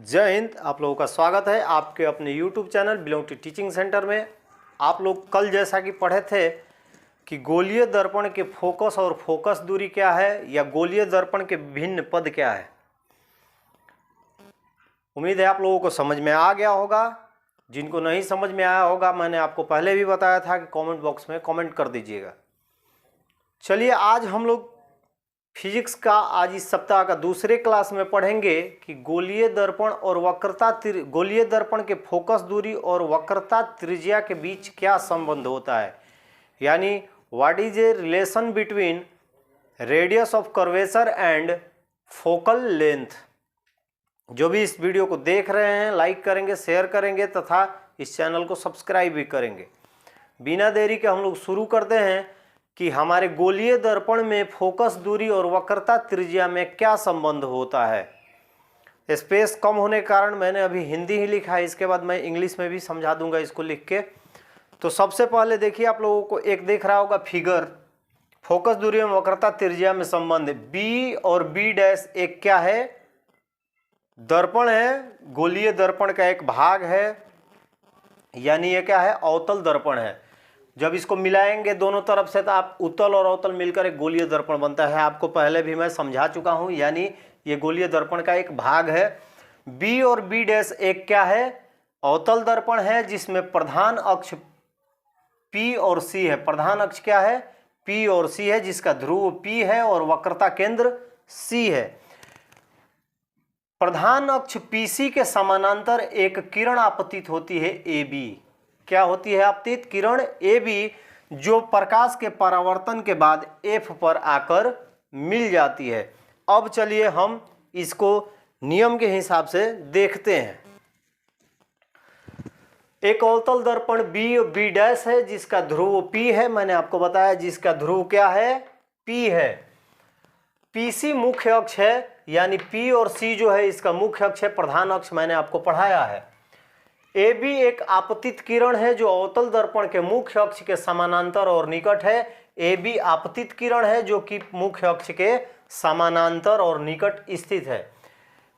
जय हिंद। आप लोगों का स्वागत है आपके अपने YouTube channel belong to teaching centre में। आप लोग कल जैसा कि पढ़े थे कि गोलीय दर्पण के फोकस और फोकस दूरी क्या है या गोलीय दर्पण के विभिन्न पद क्या है। उम्मीद है आप लोगों को समझ में आ गया होगा। जिनको नहीं समझ में आया होगा मैंने आपको पहले भी बताया था कि कमेंट बॉक्स में कमेंट कर दीजिएगा। चलिए आज हम लोग फिजिक्स का आज इस सप्ताह का दूसरे क्लास में पढ़ेंगे कि गोलीय दर्पण और वक्रता गोलीय दर्पण के फोकस दूरी और वक्रता त्रिज्या के बीच क्या संबंध होता है, यानी what is a relation between radius of curvature and focal length. जो भी इस वीडियो को देख रहे हैं लाइक करेंगे, शेयर करेंगे तथा इस चैनल को सब्सक्राइब भी करेंगे। बिना देरी के हम लोग शुरू करते हैं कि हमारे गोलीय दर्पण में फोकस दूरी और वक्रता त्रिज्या में क्या संबंध होता है। स्पेस कम होने के कारण मैंने अभी हिंदी ही लिखा है, इसके बाद मैं इंग्लिश में भी समझा दूंगा इसको लिख के। तो सबसे पहले देखिए आप लोगों को एक दिख रहा होगा फिगर, फोकस दूरी और वक्रता त्रिज्या में संबंध। बी और बी डैश एक क्या है, दर्पण है, गोलीय दर्पण का एक भाग है, यानी ये क्या है, अवतल दर्पण है। जब इसको मिलाएंगे दोनों तरफ से तो आप उत्तल और अवतल मिलकर एक गोलीय दर्पण बनता है। आपको पहले भी मैं समझा चुका हूं, यानी ये गोलीय दर्पण का एक भाग है। बी और बी डैश एक क्या है, अवतल दर्पण है जिसमें प्रधान अक्ष P और C है। प्रधान अक्ष क्या है, P और C है, जिसका ध्रुव P है और वक्रता केंद्र C है। प्रधान अक्ष PC के समानांतर एक किरण आपतित होती है AB। क्या होती है आपतित किरण, AB, जो प्रकाश के परावर्तन के बाद F पर आकर मिल जाती है। अब चलिए हम इसको नियम के हिसाब से देखते हैं। एक अवतल दर्पण B डैश है जिसका ध्रुव P है, मैंने आपको बताया जिसका ध्रुव क्या है, P है। PC मुख्य अक्ष है, यानी P और C जो है इसका मुख्य अक्ष है, प्रधान अक्ष मैंने आपको पढ़ाया है। AB एक आपतित किरण है जो अवतल दर्पण के मुख्य अक्ष के समानांतर और निकट है। AB आपतित किरण है जो कि मुख्य अक्ष के समानांतर और निकट स्थित है।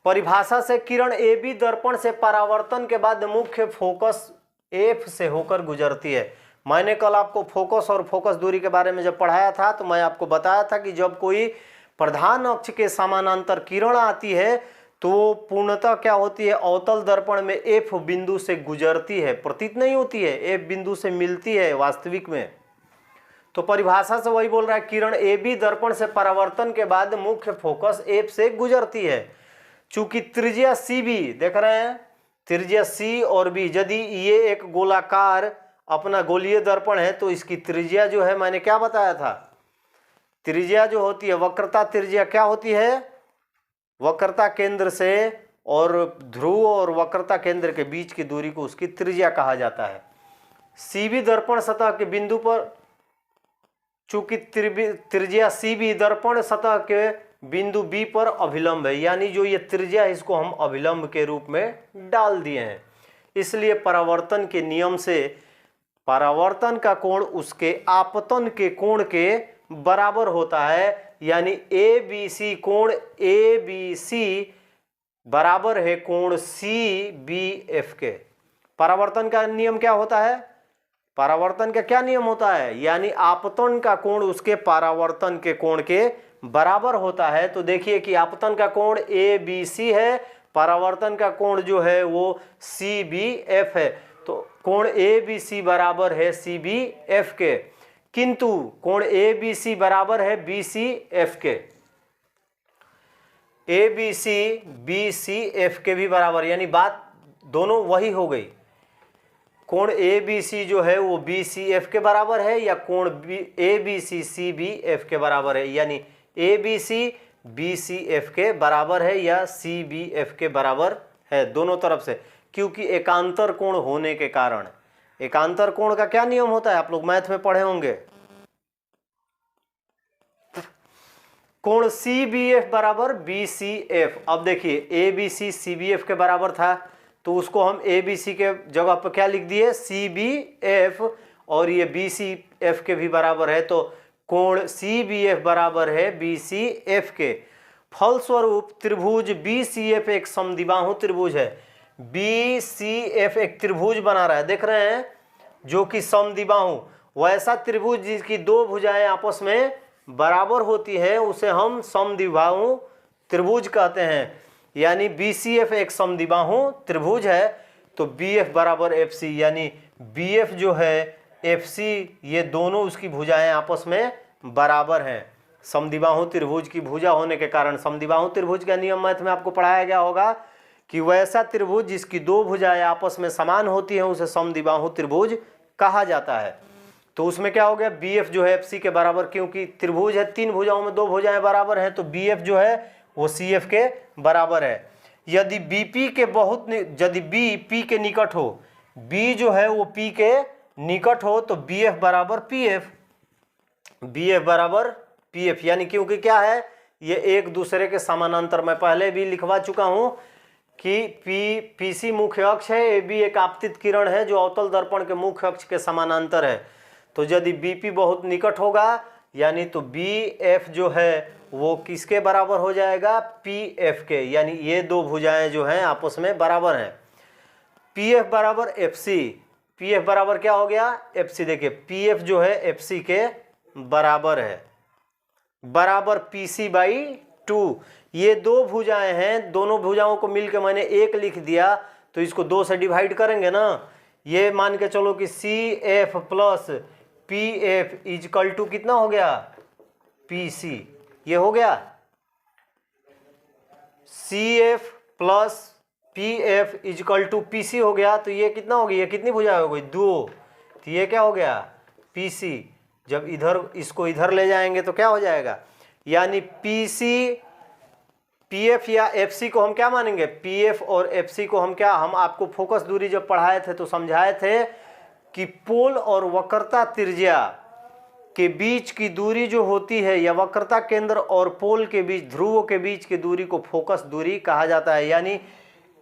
परिभाषा से किरण AB दर्पण से परावर्तन के बाद मुख्य फोकस F से होकर गुजरती है। मैंने कल आपको फोकस और फोकस दूरी के बारे में जब पढ़ाया था तो मैं आपको बताया था कि जब कोई प्रधान अक्ष के समानांतर किरण आती है तो पूर्णतः क्या होती है, अवतल दर्पण में F बिंदु से गुजरती है, प्रतीत नहीं होती है, F बिंदु से मिलती है वास्तविक में। तो परिभाषा से वही बोल रहा है, किरण AB दर्पण से परावर्तन के बाद मुख्य फोकस F से गुजरती है। चूंकि त्रिज्या CB देख रहे हैं, त्रिज्या C और B, यदि ये एक गोलाकार अपना गोलीय दर्पण है तो इसकी त्रिज्या जो है, मैंने क्या बताया था, त्रिज्या जो होती है वक्रता त्रिज्या क्या होती है, वक्रता केंद्र से और ध्रुव और वक्रता केंद्र के बीच की दूरी को उसकी त्रिज्या कहा जाता है। CB दर्पण सतह के बिंदु पर, चूंकि त्रिज्या CB दर्पण सतह के बिंदु B पर अभिलंब है, यानी जो ये त्रिज्या है इसको हम अभिलंब के रूप में डाल दिए हैं। इसलिए परावर्तन के नियम से परावर्तन का कोण उसके आपतन के कोण के बराबर होता है, यानी ABC कोण ABC बराबर है कोण CBF के। परावर्तन का नियम क्या होता है, परावर्तन का क्या नियम होता है, यानी आपतन का कोण उसके परावर्तन के कोण के बराबर होता है। तो देखिए कि आपतन का कोण ABC है, परावर्तन का कोण जो है वो CBF है, तो कोण ABC बराबर है CBF के, किंतु कोण ABC बराबर है BCF के। ABC BCF के भी बराबर, यानी बात दोनों वही हो गई। कोण ABC जो है वो BCF के बराबर है या कोण ABC CBF के बराबर है, यानी ABC BCF के बराबर है या CBF के बराबर है दोनों तरफ से, क्योंकि एकांतर कोण होने के कारण। एकांतर कोण का क्या नियम होता है, आप लोग मैथ में पढ़े होंगे, कोण CBF बराबर BCF। अब देखिए ABC CBF के बराबर था तो उसको हम ABC के जगह पर क्या लिख दिए, CBF, और ये BCF के भी बराबर है तो कोण CBF बराबर है BCF के। फलस्वरूप त्रिभुज BCF एक समद्विबाहु त्रिभुज है। BCF एक त्रिभुज बना रहा है, देख रहे हैं, जो कि समद्विबाहु, वैसा त्रिभुज जिसकी दो भुजाएं आपस में बराबर होती है उसे हम समद्विबाहु त्रिभुज कहते हैं। यानी BCF एक समद्विबाहु त्रिभुज है, तो BF बराबर FC, यानी BF जो है FC, ये दोनों उसकी भुजाएं आपस में बराबर हैं। समद्विबाहु त्रिभुज की भुजा होने के कारण, समद्विबाहु त्रिभुज का नियम मैथ में आपको पढ़ाया गया होगा कि वैसा त्रिभुज जिसकी दो भुजाएं आपस में समान होती हैं उसे समद्विबाहु त्रिभुज कहा जाता है। तो उसमें क्या हो गया, BF जो है FC के बराबर, क्योंकि त्रिभुज है तीन भुजाओं में दो भुजाएं बराबर हैं, तो BF जो है वो CF के बराबर है। यदि BP के बहुत यदि B P के निकट हो, B जो है वो P के निकट हो, तो BF बराबर PF, BF बराबर PF, यानी क्योंकि क्या है, ये एक दूसरे के समानांतर, मैं पहले भी लिखवा चुका हूं कि PC मुख्य अक्ष है, AB एक आपतित किरण है जो अवतल दर्पण के मुख्य अक्ष के समानांतर है। तो यदि BP बहुत निकट होगा, यानी तो BF जो है वो किसके बराबर हो जाएगा, PF के, यानी ये दो भुजाएं जो हैं आपस में बराबर हैं। PF बराबर FC, PF बराबर क्या हो गया, FC। देखिए PF जो है FC के बराबर है, बराबर PC/2। ये दो भुजाएं हैं, दोनों भुजाओं को मिलकर मैंने एक लिख दिया, तो इसको दो से डिवाइड करेंगे ना, ये मान के चलो कि CF plus PF is equal to कितना हो गया, PC, ये हो गया CF plus PF is equal to PC हो गया। तो ये कितना हो गया, ये कितनी भुजा हो गई, दो, तो ये क्या हो गया, PC। जब इधर इसको इधर ले जाएंगे तो क्या हो जाएगा, यानी PC PF या FC को हम क्या मानेंगे, PF और FC को हम क्या, हम आपको फोकस दूरी जब पढ़ाए थे तो समझाए थे कि पोल और वक्रता त्रिज्या के बीच की दूरी जो होती है, या वक्रता केंद्र और पोल के बीच, ध्रुवों के बीच की दूरी को फोकस दूरी कहा जाता है। यानी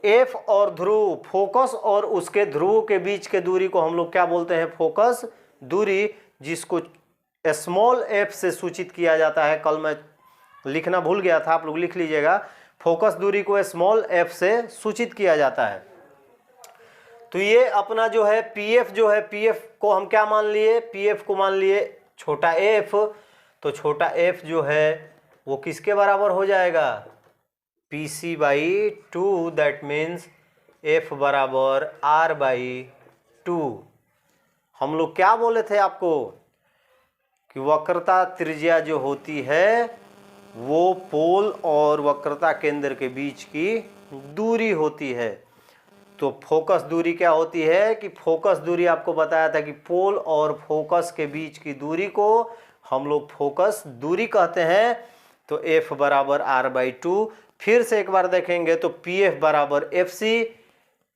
F और ध्रुव, फोकस और उसके ध्रुवों के बीच के दूरी को हम लोग क्या बोलते हैं, फोकस दूरी, जिसको स्मॉल f से सूचित किया जाता है। कल मैं लिखना भूल गया था, आप लोग लिख लीजिएगा, फोकस दूरी को स्मॉल f से सूचित किया जाता है। तो ये अपना जो है PF जो है, PF को हम क्या मान लिए, PF को मान लिए छोटा f, तो छोटा f जो है वो किसके बराबर हो जाएगा, PC/2, दैट मीन्स f बराबर R/2। हम लोग क्या बोले थे आपको कि वक्रता त्रिज्या जो होती है वो पोल और वक्रता केंद्र के बीच की दूरी होती है। तो फोकस दूरी क्या होती है कि फोकस दूरी आपको बताया था कि पोल और फोकस के बीच की दूरी को हम लोग फोकस दूरी कहते हैं। तो F बराबर R/2। फिर से एक बार देखेंगे तो PF बराबर FC,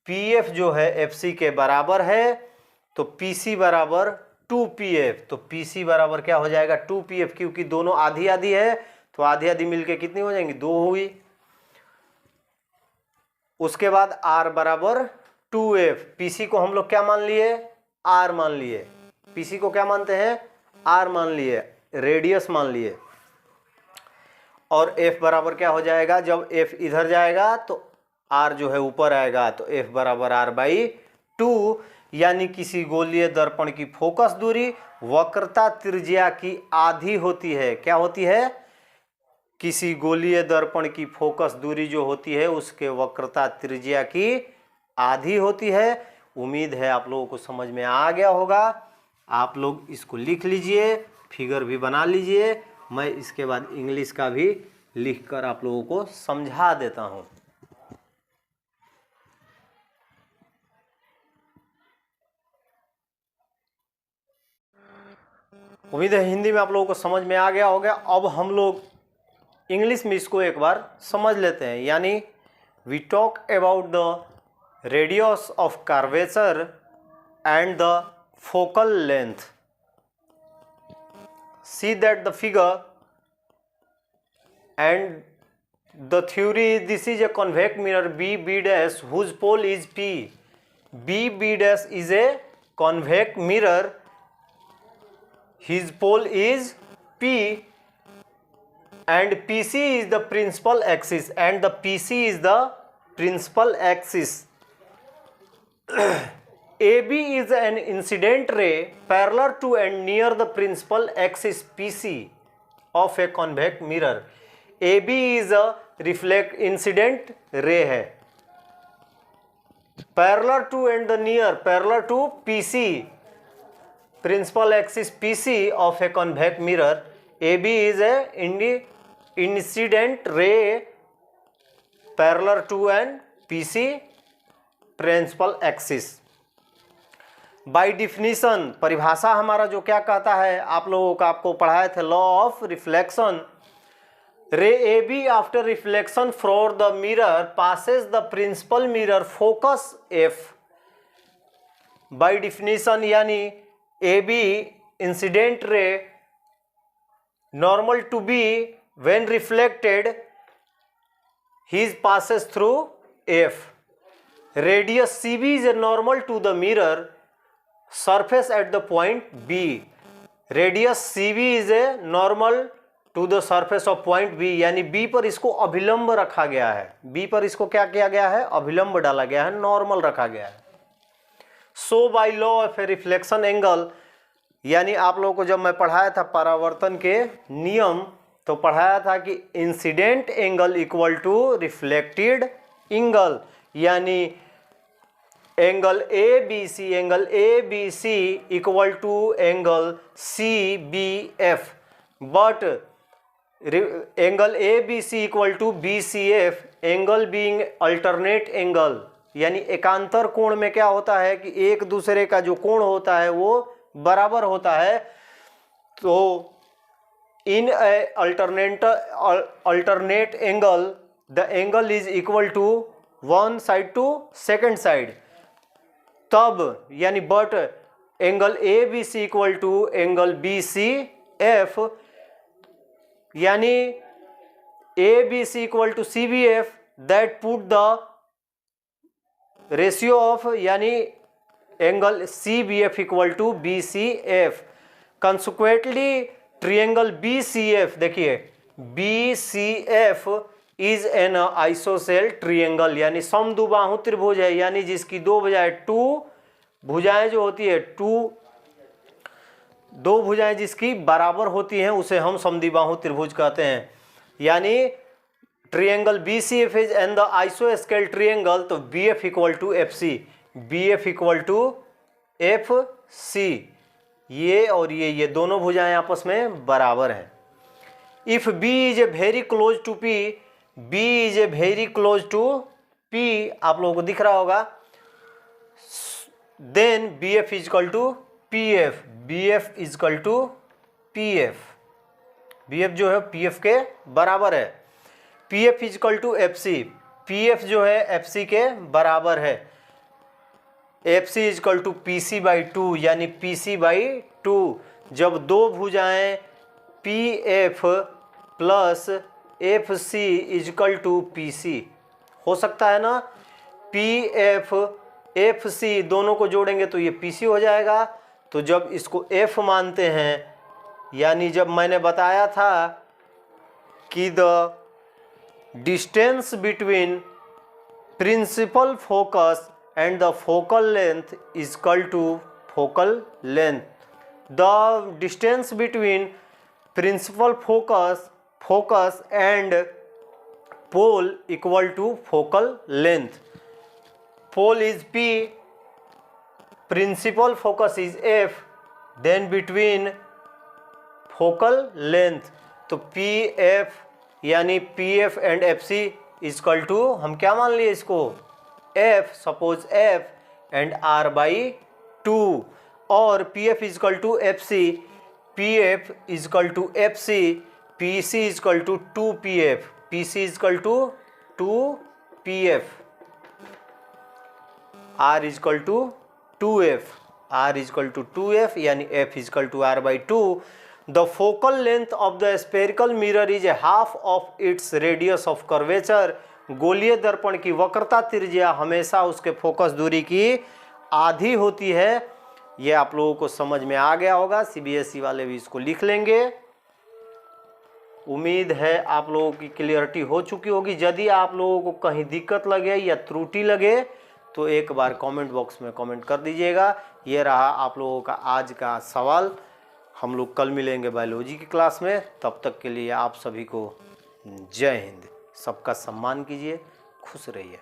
PF जो है FC के बराबर है, तो PC बराबर 2PF। तो PC बराबर क्या हो जाएगा, 2PF, क्योंकि दोनों आधी आधी है, तो आधी आधी मिलके कितनी हो जाएंगी, दो हुई। उसके बाद R बराबर 2F, PC को हम लोग क्या मान लिए, R मान लिए, PC को क्या मानते हैं, R मान लिए, रेडियस मान लिए। और F बराबर क्या हो जाएगा, जब F इधर जाएगा तो R जो है ऊपर आएगा, तो F बराबर R/2। यानी किसी गोलीय दर्पण की फोकस दूरी वक्रता त्रिज्या की आधी होती है। क्या होती है, किसी गोलीय दर्पण की फोकस दूरी जो होती है उसके वक्रता त्रिज्या की आधी होती है। उम्मीद है आप लोगों को समझ में आ गया होगा। आप लोग इसको लिख लीजिए, फिगर भी बना लीजिए, मैं इसके बाद इंग्लिश का भी लिखकर आप लोगों को समझा देता हूँ। उम्मीद है हिंदी में आप लोगों को समझ में आ गया होगा। अब हम लोग इंग्लिश में इसको एक बार समझ लेते हैं। यानी we talk about the radius of curvature and the focal length. See that the figure and the theory, this is a convex mirror B dash whose pole is P. B dash is a convex mirror, his pole is P. and PC is the principal axis, and the PC is the principal axis. AB is an incident ray parallel to and near the principal axis PC of a convex mirror. AB is a incident ray है, parallel to and the near, parallel to PC, principal axis PC of a convex mirror. AB is a incident ray parallel to and PC principal axis. By definition, परिभाषा हमारा जो क्या कहता है, आप लोगों को आपको पढ़ाए थे law of reflection. Ray A B after reflection from the mirror passes the principal mirror focus F. By definition यानी A B incident ray normal to be when reflected his passes through F. Radius CB is normal to the mirror surface at the point B. Radius CB is a normal to the surface of point B, यानी B पर इसको अभिलंब रखा गया है. B पर इसको क्या किया गया है, अभिलंब डाला गया है, नॉर्मल रखा गया है. So by law of a reflection angle, यानी आप लोगों को जब मैं पढ़ाया था परावर्तन के नियम तो पढ़ाया था कि incident angle equal to reflected angle, यानी angle A B C equal to angle C B F. But angle A B C equal to B C F, angle being alternate angle, यानी एकांतर कोण में क्या होता है कि एक दूसरे का जो कोण होता है वो बराबर होता है. तो in a alternate angle the angle is equal to one side to second side. तब यानी but angle A B C equal to angle B C F, यानी A B C equal to C B F, that put the ratio of यानी angle C B F equal to B C F. Consequently triangle BCF, देखिए BCF is an isosceles triangle, यानी समद्विबाहु त्रिभुज है, यानी जिसकी दो भुजाएं टू भुजाएं जो होती है दो भुजाएं जिसकी बराबर होती हैं उसे हम समद्विबाहु त्रिभुज कहते हैं. यानी triangle BCF is an the आइसोस्केल ट्रिएंगल, तो BF equal to FC, BF equal to FC, ये और ये दोनों भुजाएं आपस में बराबर हैं. If B is a very close to P, B is a very close to P, आप लोगों को दिख रहा होगा, then BF is equal to PF, BF is equal to PF, BF जो है PF के बराबर है. PF is equal to FC, PF जो है FC के बराबर है. FC is equal to PC by 2, यानी PC बाई 2. जब दो भुजाएं PF plus FC is equal to PC हो सकता है ना, PF FC दोनों को जोड़ेंगे तो ये PC हो जाएगा. तो जब इसको F मानते हैं, यानी जब मैंने बताया था कि the distance between principal focus and the focal length is equal to focal length. The distance between principal focus and pole equal to focal length. Pole is P, principal focus is F, then between focal length, तो PF यानी PF and FC is equal to, हम क्या मान लिए इसको, F, suppose F and R by 2, और PF is equal to FC, PF is equal to FC, PC is equal to 2PF, PC is equal to 2PF, R is equal to 2F, R is equal to 2F, यानी F is equal to R by 2. The focal length of the spherical mirror is a half of its radius of curvature. गोलीय दर्पण की वक्रता त्रिज्या हमेशा उसके focus दूरी की आधी होती है. ये आप लोगों को समझ में आ गया होगा, CBSE वाले भी इसको लिख लेंगे. उम्मीद है आप लोगों की क्लियरिटी हो चुकी होगी। यदि आप लोगों को कहीं दिक्कत लगे या त्रुटि लगे तो एक बार कमेंट बॉक्स में कमेंट कर दीजिएगा। ये रहा आप लोगों का आज का सवाल। हम लोग कल मिलेंगे बायोलॉजी की क्लास में। तब तक के लिए आप सभी को जय हिंद। सबका सम्मान कीजिए, खुश रहिए।